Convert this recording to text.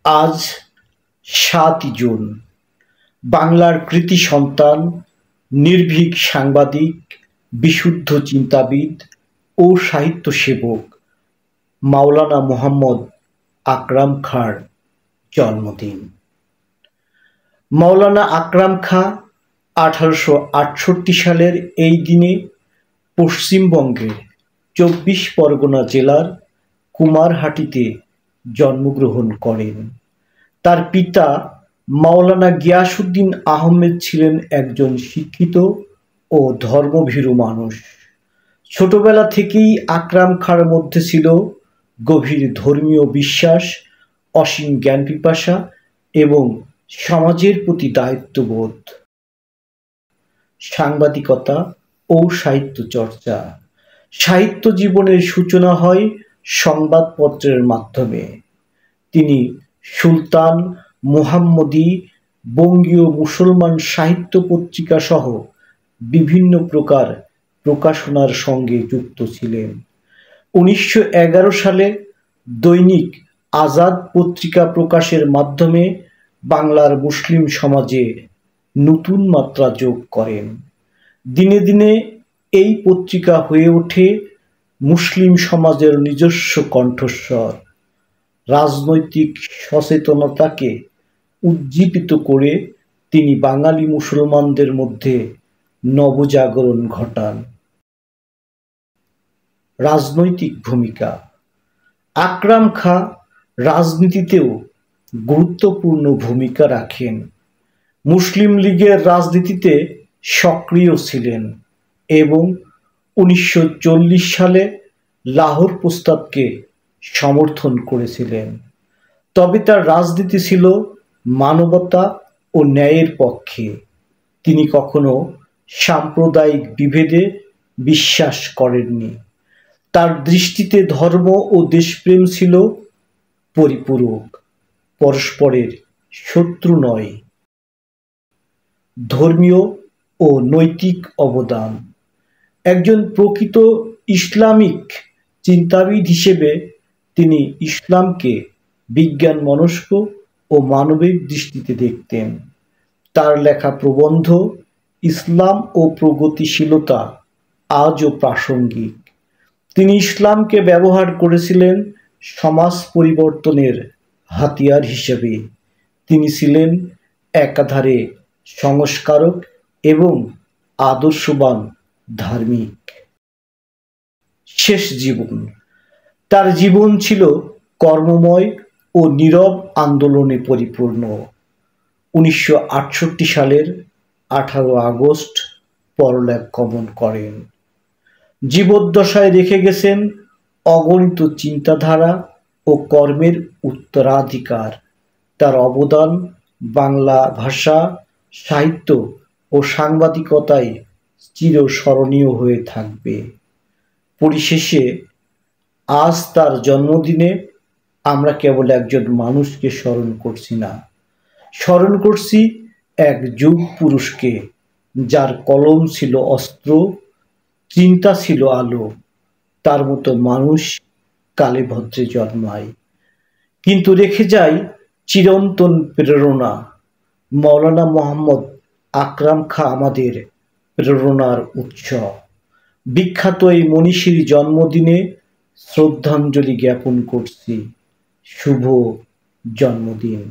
আজ ৭ই জুন। বাংলার কৃতি সন্তান, নির্ভীক সাংবাদিক, বিশুদ্ধ চিন্তাবিদ ও সাহিত্য সেবক মাওলানা মোহাম্মদ আকরাম খাঁর জন্মদিন। মাওলানা আকরাম খাঁ 1868 সালের এই দিনে পশ্চিমবঙ্গের ২৪ পরগনা জেলার কুমারহাটিতে জন্মগ্রহণ করেন। তার পিতা মাওলানা গিয়াসউদ্দিন আহমেদ ছিলেন একজন শিক্ষিত ও ধর্মভীরু মানুষ। ছোটবেলা থেকেই আকরাম খাঁর মধ্যে ছিল গভীর ধর্মীয় বিশ্বাস, অসীম জ্ঞান পিপাসা এবং সমাজের প্রতি দায়িত্ববোধ। সাংবাদিকতা ও সাহিত্য চর্চা। সাহিত্য জীবনের সূচনা হয় সংবাদপত্রের মাধ্যমে। তিনি সুলতান, মুহাম্মদী, বঙ্গীয় মুসলমান সাহিত্য পত্রিকা সহ বিভিন্ন প্রকার প্রকাশনার সঙ্গে যুক্ত ছিলেন। ১৯১১ সালে দৈনিক আজাদ পত্রিকা প্রকাশের মাধ্যমে বাংলার মুসলিম সমাজে নতুন মাত্রা যোগ করেন। দিনে দিনে এই পত্রিকা হয়ে ওঠে মুসলিম সমাজের নিজস্ব কণ্ঠস্বর। রাজনৈতিক সচেতনতাকে উজ্জীবিত করে তিনি বাঙালি মুসলমানদের মধ্যে নবজাগরণ ঘটান। রাজনৈতিক ভূমিকা। আকরাম খাঁ রাজনীতিতেও গুরুত্বপূর্ণ ভূমিকা রাখেন। মুসলিম লীগের রাজনীতিতে সক্রিয় ছিলেন এবং ১৯৪০ সালে লাহোর প্রস্তাবকে সমর্থন করেছিলেন। তবে তার রাজনীতি ছিল মানবতা ও ন্যায়ের পক্ষে। তিনি কখনো সাম্প্রদায়িক বিভেদে বিশ্বাস করেননি। তার দৃষ্টিতে ধর্ম ও দেশপ্রেম ছিল পরিপূরক, পরস্পরের শত্রু নয়। ধর্মীয় ও নৈতিক অবদান। একজন প্রকৃত ইসলামিক চিন্তাবিদ হিসেবে তিনি ইসলামকে বিজ্ঞানমনস্ক ও মানবিক দৃষ্টিতে দেখতেন। তার লেখা প্রবন্ধ ইসলাম ও প্রগতিশীলতা আজও প্রাসঙ্গিক। তিনি ইসলামকে ব্যবহার করেছিলেন সমাজ পরিবর্তনের হাতিয়ার হিসেবে। তিনি ছিলেন একাধারে সংস্কারক এবং আদর্শবান ধার্মিক। শেষ জীবন। তার জীবন ছিল কর্মময় ও নীরব আন্দোলনে পরিপূর্ণ। ১৯৬৮ সালের ১৮ আগস্ট পরলোক গমন করেন। জীবদ্দশায় রেখে গেছেন অগণিত চিন্তাধারা ও কর্মের উত্তরাধিকার। তার অবদান বাংলা ভাষা, সাহিত্য ও সাংবাদিকতায় চিরস্মরণীয় হয়ে থাকবে। পরিশেষে আজ তার জন্মদিনে আমরা কেবল একজন মানুষকে স্মরণ করছি না, স্মরণ করছি এক যুগ পুরুষকে, যার কলম ছিল অস্ত্র, চিন্তা ছিল আলো। তার মতো মানুষ কালে ভদ্রে জন্মায়, কিন্তু রেখে যায় চিরন্তন প্রেরণা। মাওলানা মোহাম্মদ আকরাম খাঁ আমাদের প্রেরণার উৎস। বিখ্যাত এই মনীষীর জন্মদিনে শ্রদ্ধাঞ্জলি জ্ঞাপন করছি। শুভ জন্মদিন।